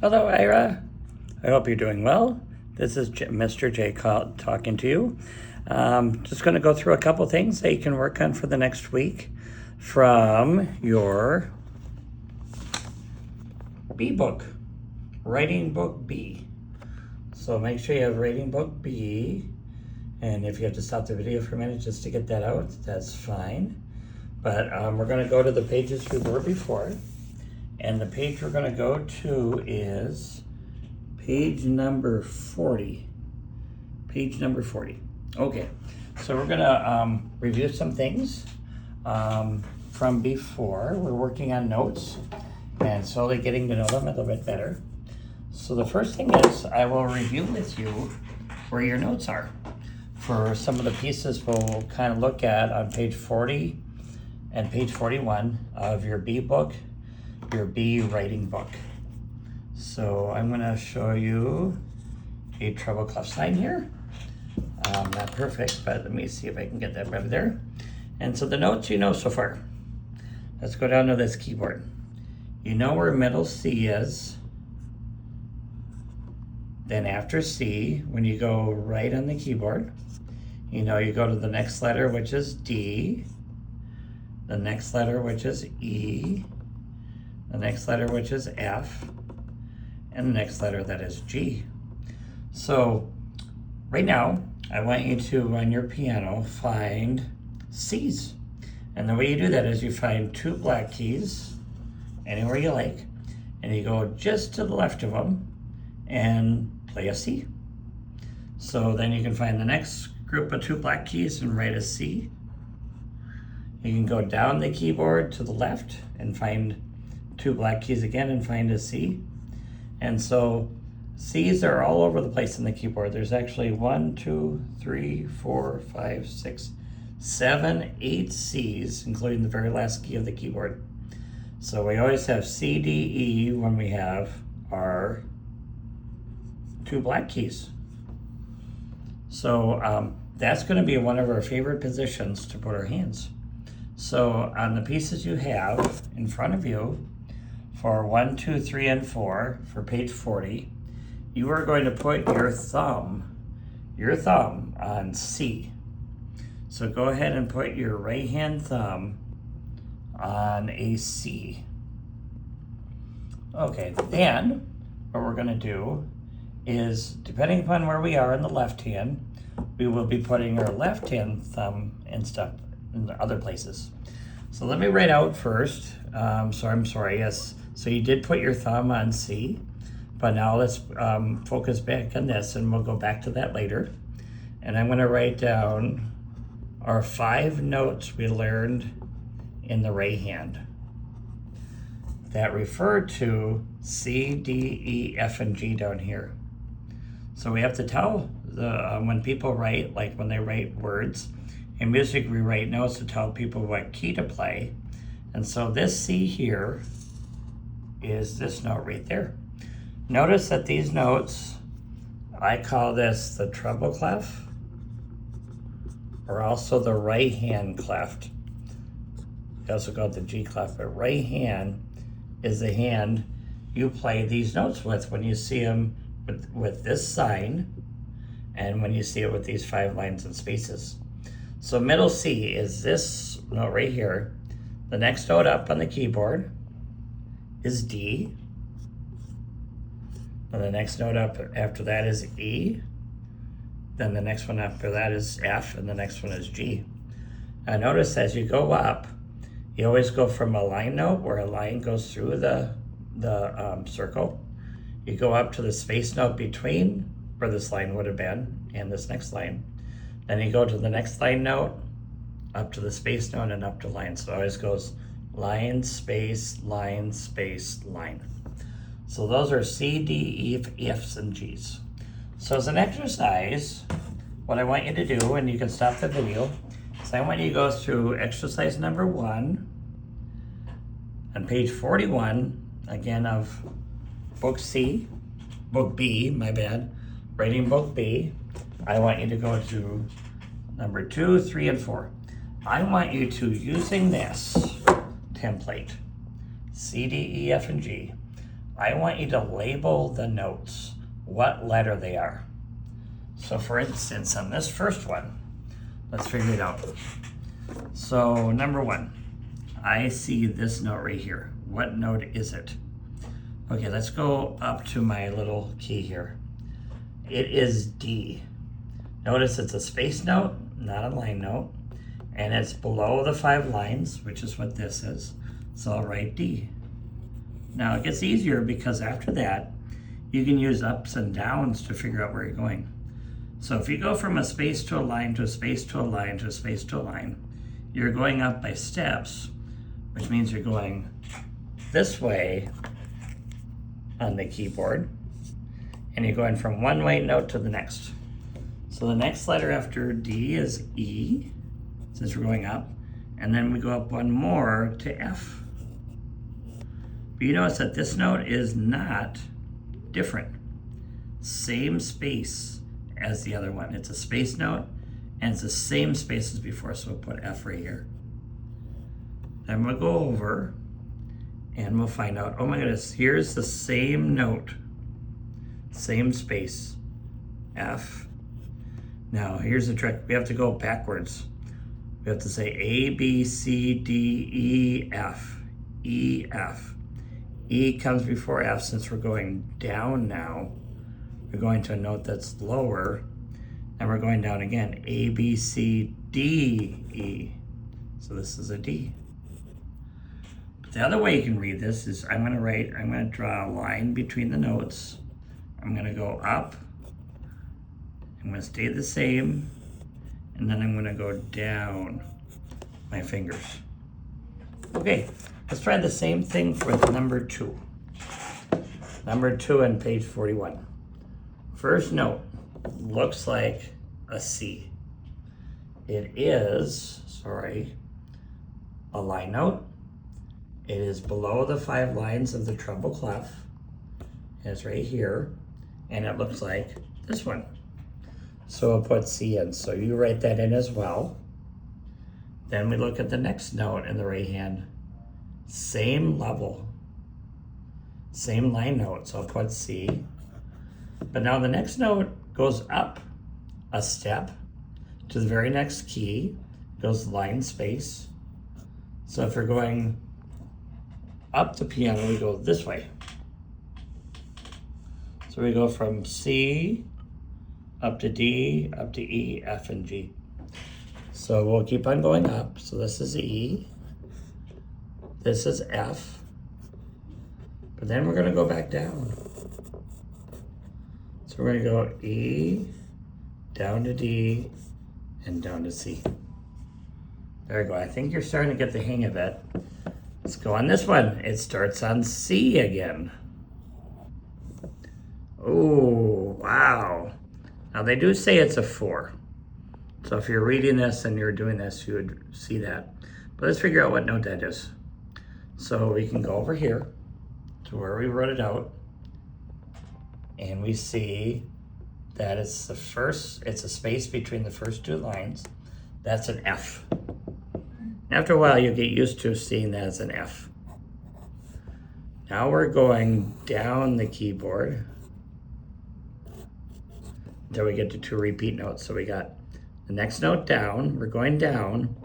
Hello, Ira. I hope you're doing well. This is Mr. J talking to you. Just going to go through a couple things that you can work on for the next week from your B book, Writing Book B. So make sure you have Writing Book B, and if you have to stop the video for a minute just to get that out, that's fine. But we're going to go to the pages we were before. And the page we're going to go to is page number 40. Page number 40. Okay, so we're going to review some things from before. We're working on notes and slowly getting to know them a little bit better. So the first thing is I will review with you where your notes are for some of the pieces we'll kind of look at on page 40 and page 41 of your B book, your B writing book. So I'm going to show you a treble clef sign here. Not perfect, but let me see if I can get that right there. And so the notes you know so far. Let's go down to this keyboard. You know where middle C is. Then after C, when you go right on the keyboard, you know you go to the next letter, which is D, the next letter, which is E, the next letter, which is F, and the next letter, that is G. So right now, I want you to, on your piano, find C's. And the way you do that is you find two black keys, anywhere you like, and you go just to the left of them and play a C. So then you can find the next group of two black keys and write a C. You can go down the keyboard to the left and find two black keys again and find a C. And so C's are all over the place in the keyboard. There's actually 1, 2, 3, 4, 5, 6, 7, 8 C's, including the very last key of the keyboard. So we always have C, D, E when we have our two black keys. So that's going to be one of our favorite positions to put our hands. So on the pieces you have in front of you for 1, 2, 3, and 4 for page 40, you are going to put your thumb on C. So go ahead and put your right hand thumb on a C. Okay, then what we're going to do is, depending upon where we are in the left hand, we will be putting our left hand thumb and stuff in the other places. So let me write out first. Yes. So you did put your thumb on C, but now let's focus back on this, and we'll go back to that later. And I'm going to write down our 5 notes we learned in the right hand that refer to C, D, E, F, and G down here. So we have to tell when people write, like when they write words. In music, we write notes to tell people what key to play. And so this C here is this note right there. Notice that these notes, I call this the treble clef, or also the right hand clef. We also call it the G clef, but right hand is the hand you play these notes with when you see them with this sign, and when you see it with these 5 lines and spaces. So middle C is this note right here. The next note up on the keyboard is D. And the next note up after that is E. Then the next one after that is F, and the next one is G. Now notice as you go up, you always go from a line note where a line goes through the circle. You go up to the space note between where this line would have been and this next line. Then you go to the next line note, up to the space note, and up to line. So it always goes line, space, line, space, line. So those are C, D, E, F's, and G's. So as an exercise, what I want you to do, and you can stop the video, is I want you to go through exercise number 1 on page 41, again of book B, my bad, writing book B. I want you to go to number 2, 3, and 4. I want you to, using this template, C, D, E, F, and G, I want you to label the notes, what letter they are. So for instance, on this first one, let's figure it out. So number 1, I see this note right here. What note is it? Okay, let's go up to my little key here. It is D. Notice it's a space note, not a line note, and it's below the 5 lines, which is what this is. So I'll write D. Now it gets easier because after that, you can use ups and downs to figure out where you're going. So if you go from a space to a line to a space to a line to a space to a line, you're going up by steps, which means you're going this way on the keyboard, and you're going from one white note to the next. So the next letter after D is E, since we're going up, and then we go up one more to F. But you notice that this note is not different. Same space as the other one. It's a space note, and it's the same space as before, so we'll put F right here. Then we'll go over, and we'll find out, oh my goodness, here's the same note, same space, F. Now, here's the trick. We have to go backwards. We have to say A, B, C, D, E, F, E, F. E comes before F since we're going down now. We're going to a note that's lower, and we're going down again. A, B, C, D, E. So this is a D. But the other way you can read this is I'm gonna draw a line between the notes. I'm gonna go up. I'm gonna stay the same, and then I'm gonna go down my fingers. Okay, let's try the same thing for number 2. Number 2 on page 41. First note looks like a C. It is, a line note. It is below the 5 lines of the treble clef. It's right here, and it looks like this one. So I'll put C in, so you write that in as well. Then we look at the next note in the right hand. Same level, same line note, so I'll put C. But now the next note goes up a step to the very next key, goes line space. So if you're going up the piano, we go this way. So we go from C up to D, up to E, F, and G. So we'll keep on going up. So this is E, this is F, but then we're gonna go back down. So we're gonna go E, down to D, and down to C. There we go. I think you're starting to get the hang of it. Let's go on this one. It starts on C again. Oh, wow. Now they do say it's a 4. So if you're reading this and you're doing this, you would see that. But let's figure out what note that is. So we can go over here to where we wrote it out. And we see that it's it's a space between the first 2 lines. That's an F. After a while, you'll get used to seeing that as an F. Now we're going down the keyboard until we get to 2 repeat notes. So we got the next note down, we're going down.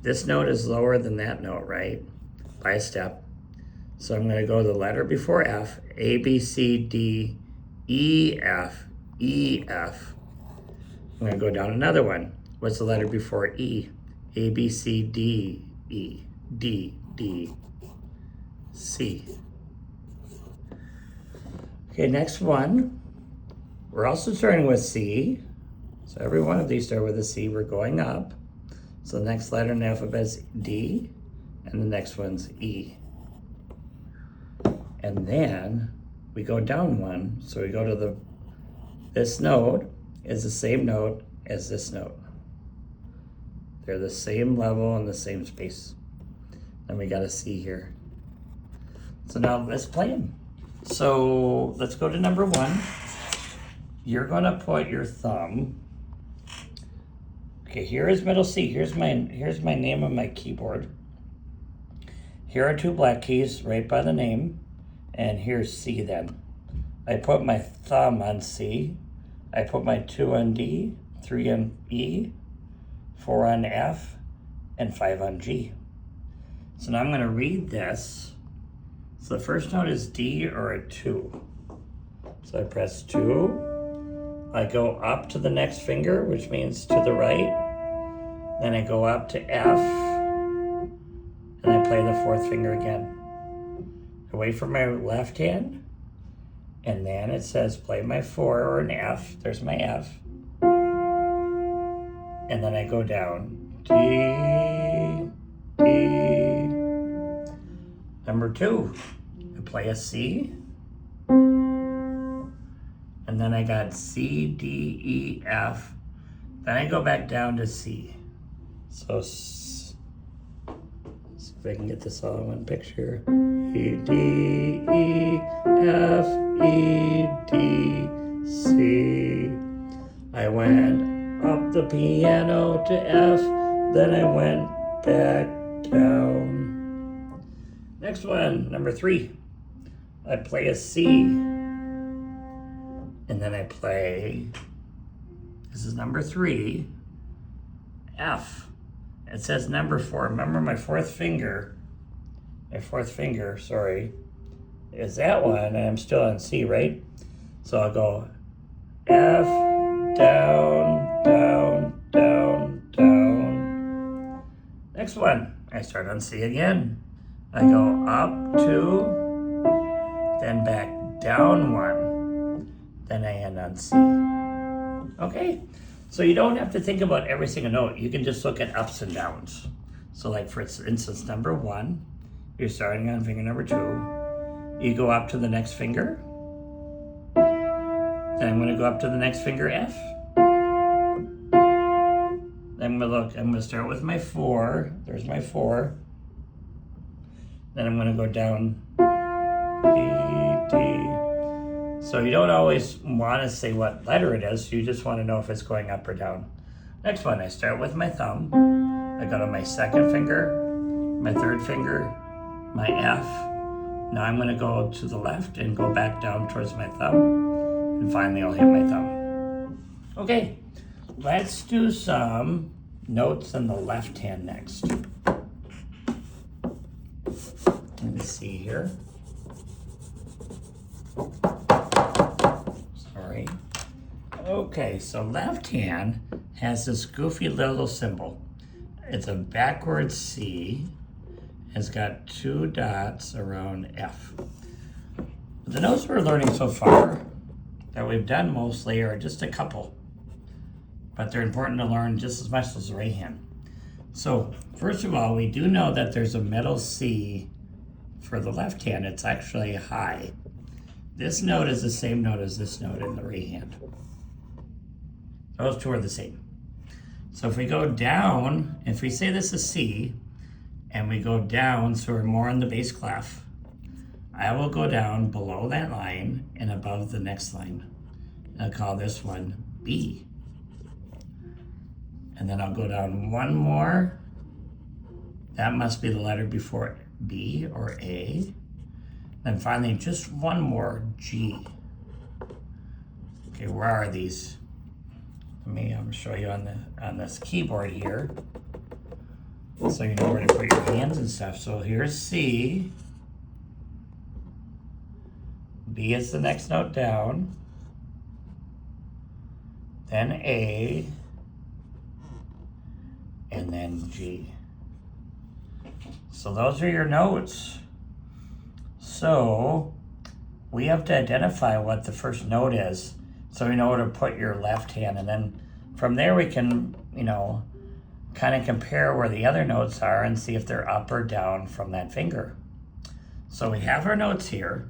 This note is lower than that note, right? By a step. So I'm gonna go the letter before F, A, B, C, D, E, F, E, F. I'm gonna go down another one. What's the letter before E? A, B, C, D, E, D, D, C. Okay, next one. We're also starting with C. So every one of these start with a C. We're going up. So the next letter in the alphabet is D, and the next one's E. And then we go down one. So we go to this note is the same note as this note. They're the same level and the same space. Then we got a C here. So now let's play them. So let's go to number 1. You're gonna put your thumb. Okay, here is middle C. Here's my name on my keyboard. Here are 2 black keys right by the name. And here's C then. I put my thumb on C. I put my 2 on D, 3 on E, 4 on F, and 5 on G. So now I'm going to read this. So the first note is D or a 2. So I press 2. I go up to the next finger, which means to the right. Then I go up to F, and I play the 4th finger again. Away from my left hand, and then it says play my 4 or an F. There's my F. And then I go down. D, D. Number 2, I play a C. And then I got C, D, E, F. Then I go back down to C. So, see if I can get this all in one picture. E, D, E, F, E, D, C. I went up the piano to F, then I went back down. Next one, number 3. I play a C, and then I play, this is number 3, F. It says number 4. Remember my 4th finger, is that one, and I'm still on C, right? So I'll go F, down, down, down, down. Next one, I start on C again. I go up 2, then back down 1, then I end on C. Okay, so you don't have to think about every single note. You can just look at ups and downs. So like for instance, number 1, you're starting on finger number 2. You go up to the next finger. Then I'm gonna go up to the next finger, F. Then I'm gonna start with my 4. There's my 4. Then I'm gonna go down, E, D. So you don't always wanna say what letter it is. You just wanna know if it's going up or down. Next one, I start with my thumb. I go to my 2nd finger, my 3rd finger, my F. Now I'm gonna go to the left and go back down towards my thumb. And finally I'll hit my thumb. Okay, let's do some notes on the left hand next. Let me see here. Sorry. Okay, so left hand has this goofy little symbol. It's a backwards C. It's got 2 dots around F. The notes we're learning so far that we've done mostly are just a couple, but they're important to learn just as much as the right hand. So first of all, we do know that there's a middle C for the left hand. It's actually high. This note is the same note as this note in the right hand. Those two are the same. So if we go down, if we say this is C, and we go down, so we're more in the bass clef, I will go down below that line and above the next line. I'll call this one B. And then I'll go down one more. That must be the letter before B or A. Then finally, just one more, G. Okay, where are these? Let me show you on this keyboard here, so you know where to put your hands and stuff. So here's C. B is the next note down. Then A. And then G. So those are your notes. So we have to identify what the first note is, so we know where to put your left hand, and then from there we can, kind of compare where the other notes are and see if they're up or down from that finger. So we have our notes here.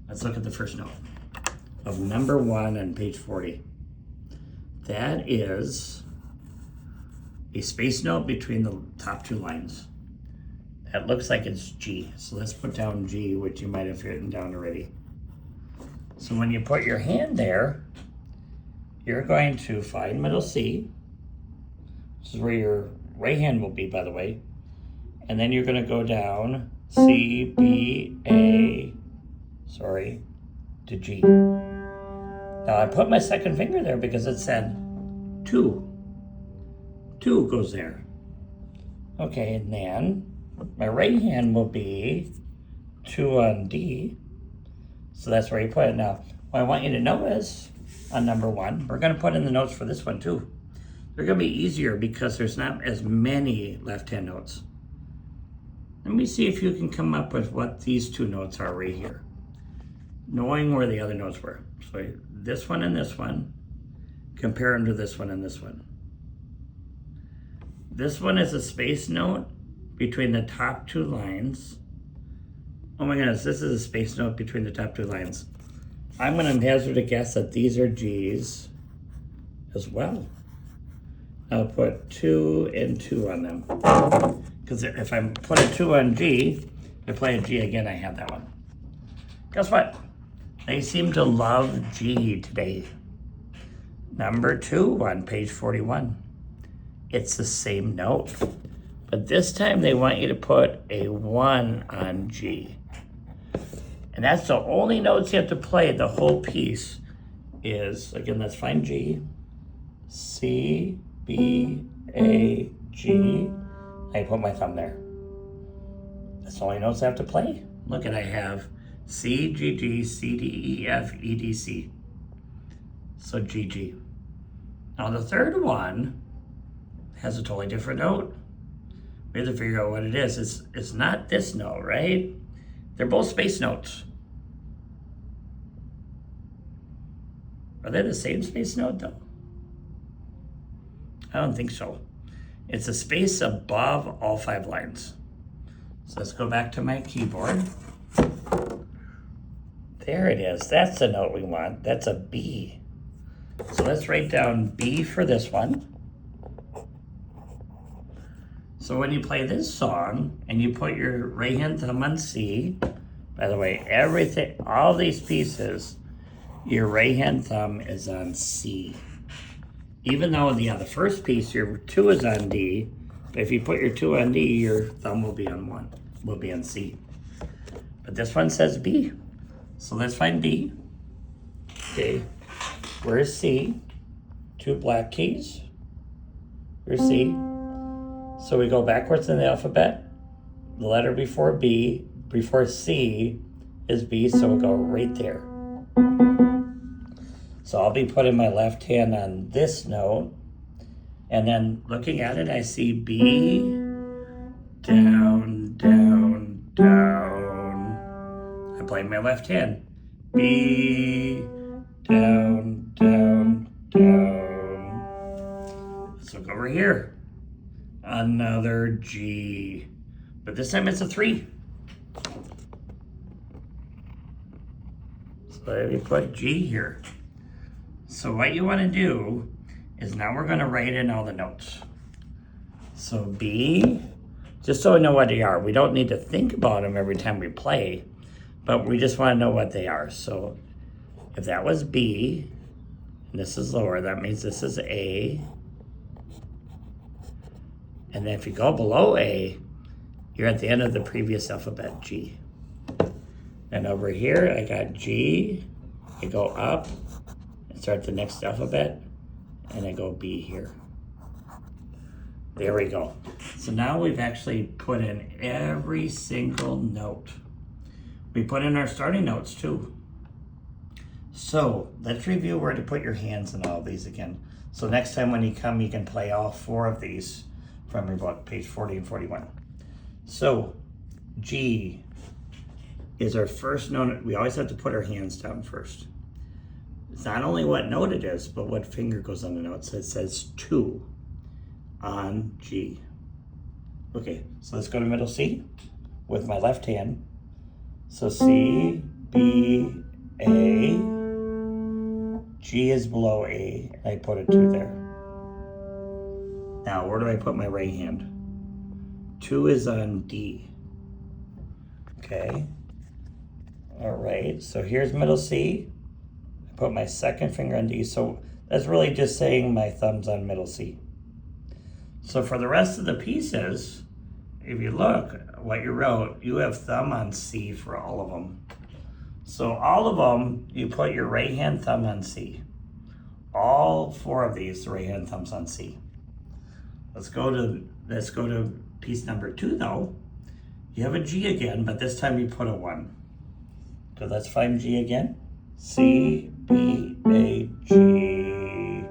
Let's look at the first note of number 1 on page 40. That is a space note between the top 2 lines. That looks like it's G. So let's put down G, which you might have written down already. So when you put your hand there, you're going to find middle C. This is where your right hand will be, by the way. And then you're going to go down C, B, A, sorry, to G. Now I put my second finger there because it said 2. 2 goes there. Okay, and then my right hand will be 2 on D. So that's where you put it. Now, what I want you to know is, on number 1, we're going to put in the notes for this one too. They're going to be easier because there's not as many left-hand notes. Let me see if you can come up with what these 2 notes are right here, knowing where the other notes were. So this one and this one, compare them to this one and this one. This one is a space note between the top 2 lines. Oh my goodness, this is a space note between the top 2 lines. I'm going to hazard a guess that these are G's as well. I'll put 2 and 2 on them. Because if I put a 2 on G, I play a G again, I have that one. Guess what? They seem to love G today. Number 2 on page 41. It's the same note. But this time they want you to put a 1 on G. And that's the only notes you have to play the whole piece is, again, let's find G, C, B, A, G. I put my thumb there. That's the only notes I have to play. Look at, I have C, G, G, C, D, E, F, E, D, C. So G, G. Now the third one has a totally different note. We have to figure out what it is. It's not this note, right? They're both space notes. Are they the same space note though? I don't think so. It's a space above all 5 lines. So let's go back to my keyboard. There it is. That's the note we want. That's a B. So let's write down B for this one. So when you play this song and you put your right hand thumb on C, by the way, everything, all these pieces, your right hand thumb is on C. Even though the first piece, your 2 is on D, but if you put your 2 on D, your thumb will be on 1, will be on C. But this one says B. So let's find B. Okay, where's C? 2 black keys. Where's C? So we go backwards in the alphabet. The letter before B, before C is B, so we'll go right there. So I'll be putting my left hand on this note, and then looking at it, I see B, down, down, down. I play my left hand. B, down, down, down. So go over here. Another G, but this time it's a 3. So let me put G here. So what you want to do is now we're going to write in all the notes. So B, just so we know what they are. We don't need to think about them every time we play, but we just want to know what they are. So if that was B, and this is lower, that means this is A. And then if you go below A, you're at the end of the previous alphabet, G. And over here, I got G. I go up and start the next alphabet, and I go B here. There we go. So now we've actually put in every single note. We put in our starting notes too. So let's review where to put your hands in all of these again. So next time when you come, you can play all 4 of these from your book, page 40 and 41. So G is our first note. We always have to put our hands down first. It's not only what note it is, but what finger goes on the note. So it says 2 on G. Okay, so let's go to middle C with my left hand. So C, B, A, G is below A, and I put a 2 there. Now, where do I put my right hand? 2 is on D. Okay. All right, so here's middle C. I put my second finger on D, so that's really just saying my thumb's on middle C. So for the rest of the pieces, if you look what you wrote, you have thumb on C for all of them. So all of them, you put your right hand thumb on C. All 4 of these, the right hand thumb's on C. Let's go to piece number 2 though. You have a G again, but this time you put a 1. So let's find G again. C, B, A, G.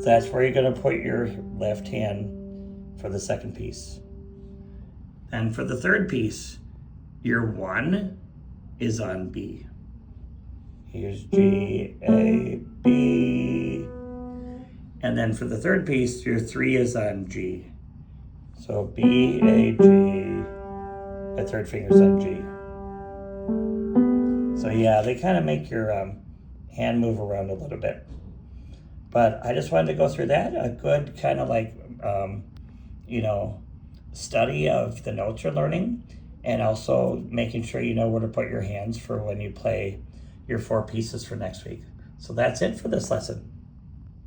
That's where you're gonna put your left hand for the second piece. And for the third piece, your 1 is on B. Here's G, A, B. And then for the third piece, your 3 is on G. So B, A, G. The third finger's on G. So yeah, they kind of make your hand move around a little bit. But I just wanted to go through that. A good kind of like, study of the notes you're learning, and also making sure you know where to put your hands for when you play your 4 pieces for next week. So that's it for this lesson.